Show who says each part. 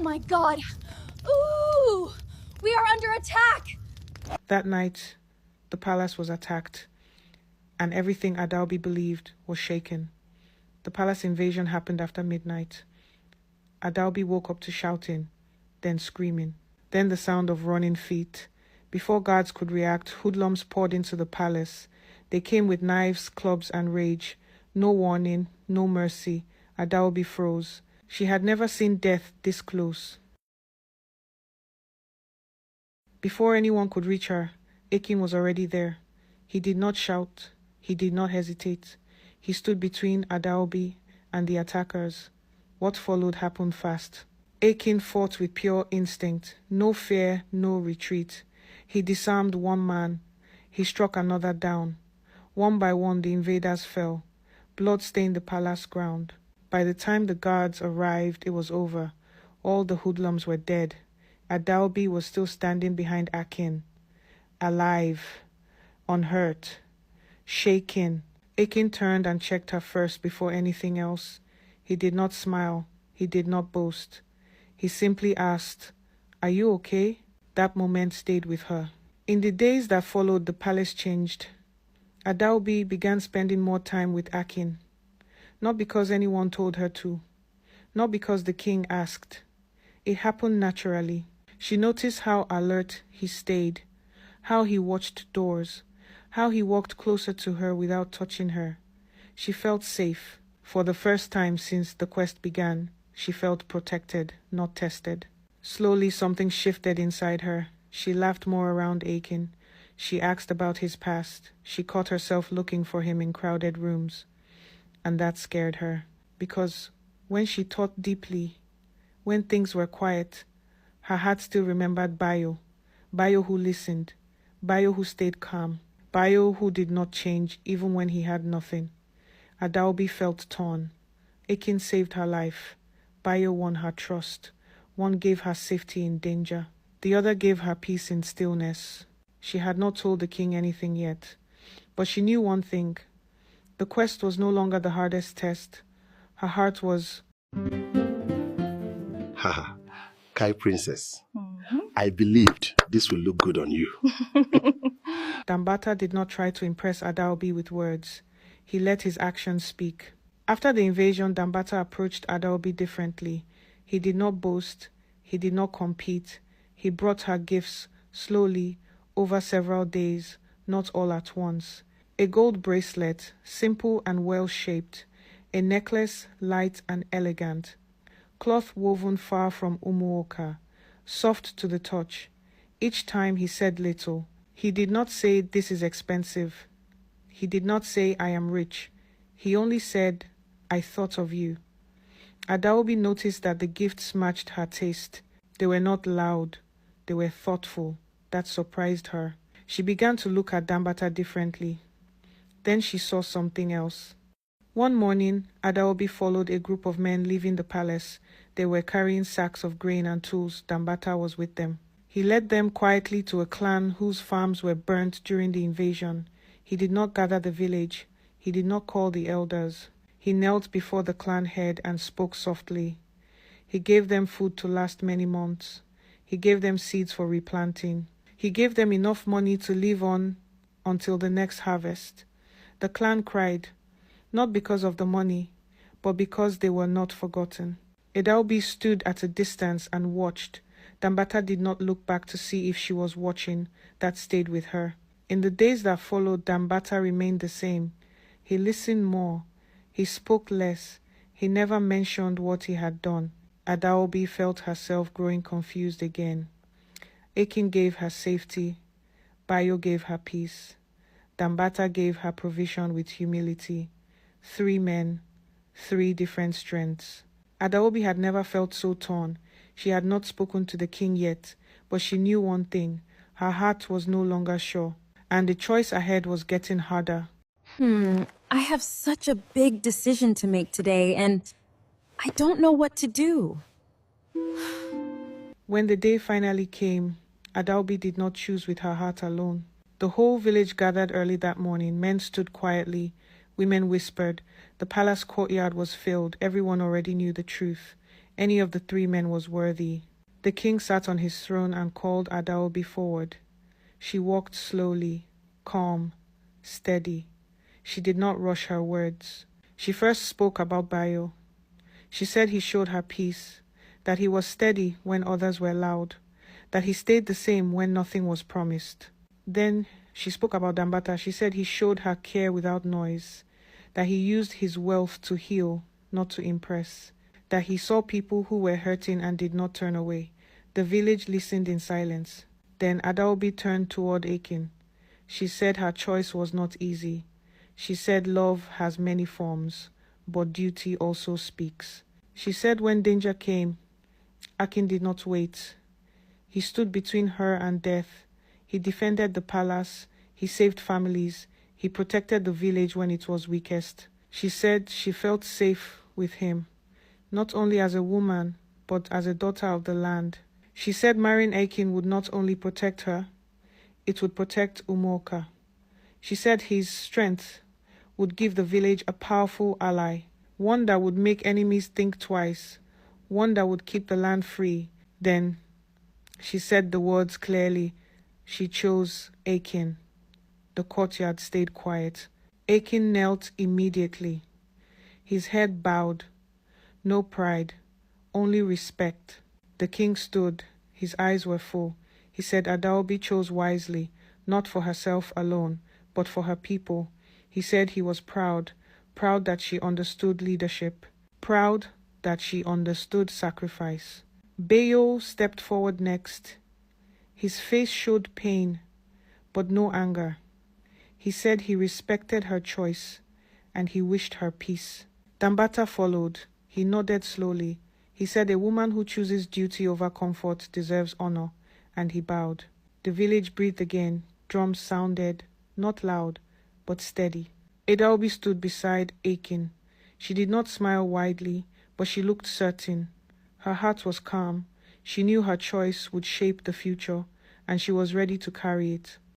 Speaker 1: my god! Ooh! We are under attack!
Speaker 2: That night, the palace was attacked, and everything Adaobi believed was shaken. The palace invasion happened after midnight. Adaobi woke up to shouting, then screaming, then the sound of running feet. Before guards could react, hoodlums poured into the palace. They came with knives, clubs, and rage. No warning, no mercy. Adaobi froze. She had never seen death this close. Before anyone could reach her, Akin was already there. He did not shout. He did not hesitate. He stood between Adaobi and the attackers. What followed happened fast. Akin fought with pure instinct. No fear, no retreat. He disarmed one man. He struck another down. One by one the invaders fell. Blood stained the palace ground. By the time the guards arrived, it was over. All the hoodlums were dead. Adaobi was still standing behind Akin. Alive. Unhurt. Shaking. Akin turned and checked her first before anything else. He did not smile. He did not boast. He simply asked, "Are you okay?" That moment stayed with her. In the days that followed, the palace changed. Adaobi began spending more time with Akin. Not because anyone told her to. Not because the king asked. It happened naturally. She noticed how alert he stayed, how he watched doors, how he walked closer to her without touching her. She felt safe. For the first time since the quest began, she felt protected, not tested. Slowly, something shifted inside her. She laughed more around Akin. She asked about his past. She caught herself looking for him in crowded rooms. And that scared her, because when she thought deeply, when things were quiet, her heart still remembered Bayo. Bayo who listened. Bayo who stayed calm. Bayo who did not change even when he had nothing. Adaobi felt torn. Akin saved her life. Bayo won her trust. One gave her safety in danger. The other gave her peace in stillness. She had not told the king anything yet. But she knew one thing. The quest was no longer the hardest test. Her heart was...
Speaker 3: Haha, Kai Princess. I believed this would look good on you.
Speaker 2: Danbata did not try to impress Adaobi with words. He let his actions speak. After the invasion, Danbata approached Adaobi differently. He did not boast. He did not compete. He brought her gifts slowly, over several days, not all at once. A gold bracelet, simple and well-shaped. A necklace, light and elegant. Cloth woven far from Umoka, soft to the touch. Each time he said little. He did not say, "This is expensive." He did not say, "I am rich." He only said, "I thought of you." Adaobi noticed that the gifts matched her taste. They were not loud. They were thoughtful. That surprised her. She began to look at Danbata differently. Then she saw something else. One morning, Adaobi followed a group of men leaving the palace. They were carrying sacks of grain and tools. Danbata was with them. He led them quietly to a clan whose farms were burnt during the invasion. He did not gather the village. He did not call the elders. He knelt before the clan head and spoke softly. He gave them food to last many months. He gave them seeds for replanting. He gave them enough money to live on until the next harvest. The clan cried, not because of the money, but because they were not forgotten. Adaobi stood at a distance and watched. Danbata did not look back to see if she was watching. That stayed with her. In the days that followed, Danbata remained the same. He listened more. He spoke less. He never mentioned what he had done. Adaobi felt herself growing confused again. Akin gave her safety. Bayo gave her peace. Danbata gave her provision with humility. 3 men, 3 different strengths. Adaobi had never felt so torn. She had not spoken to the king yet, but she knew one thing. Her heart was no longer sure, and the choice ahead was getting harder.
Speaker 4: I have such a big decision to make today, and I don't know what to do.
Speaker 2: When the day finally came, Adaobi did not choose with her heart alone. The whole village gathered early that morning. Men stood quietly. Women whispered. The palace courtyard was filled. Everyone already knew the truth. Any of the three men was worthy. The king sat on his throne and called Adaobi forward. She walked slowly, calm, steady. She did not rush her words. She first spoke about Bayo. She said he showed her peace, that he was steady when others were loud, that he stayed the same when nothing was promised. Then she spoke about Danbata. She said he showed her care without noise, that he used his wealth to heal, not to impress, that he saw people who were hurting and did not turn away. The village listened in silence. Then Adaobi turned toward Akin. She said her choice was not easy. She said love has many forms, but duty also speaks. She said when danger came, Akin did not wait. He stood between her and death. He defended the palace. He saved families. He protected the village when it was weakest. She said she felt safe with him, not only as a woman, but as a daughter of the land. She said marrying Akin would not only protect her, it would protect Umoka. She said his strength would give the village a powerful ally, one that would make enemies think twice, one that would keep the land free. Then she said the words clearly. She chose Akin. The courtyard stayed quiet. Akin knelt immediately. His head bowed. No pride, only respect. The king stood. His eyes were full. He said Adaobi chose wisely, not for herself alone, but for her people. He said he was proud that she understood leadership, proud that she understood sacrifice. Bayo stepped forward next. His face showed pain, but no anger. He said he respected her choice, and he wished her peace. Danbata followed. He nodded slowly. He said a woman who chooses duty over comfort deserves honor, and he bowed. The village breathed again. Drums sounded, not loud, but steady. Adaobi stood beside Akin. She did not smile widely, but she looked certain. Her heart was calm. She knew her choice would shape the future, and she was ready to carry it.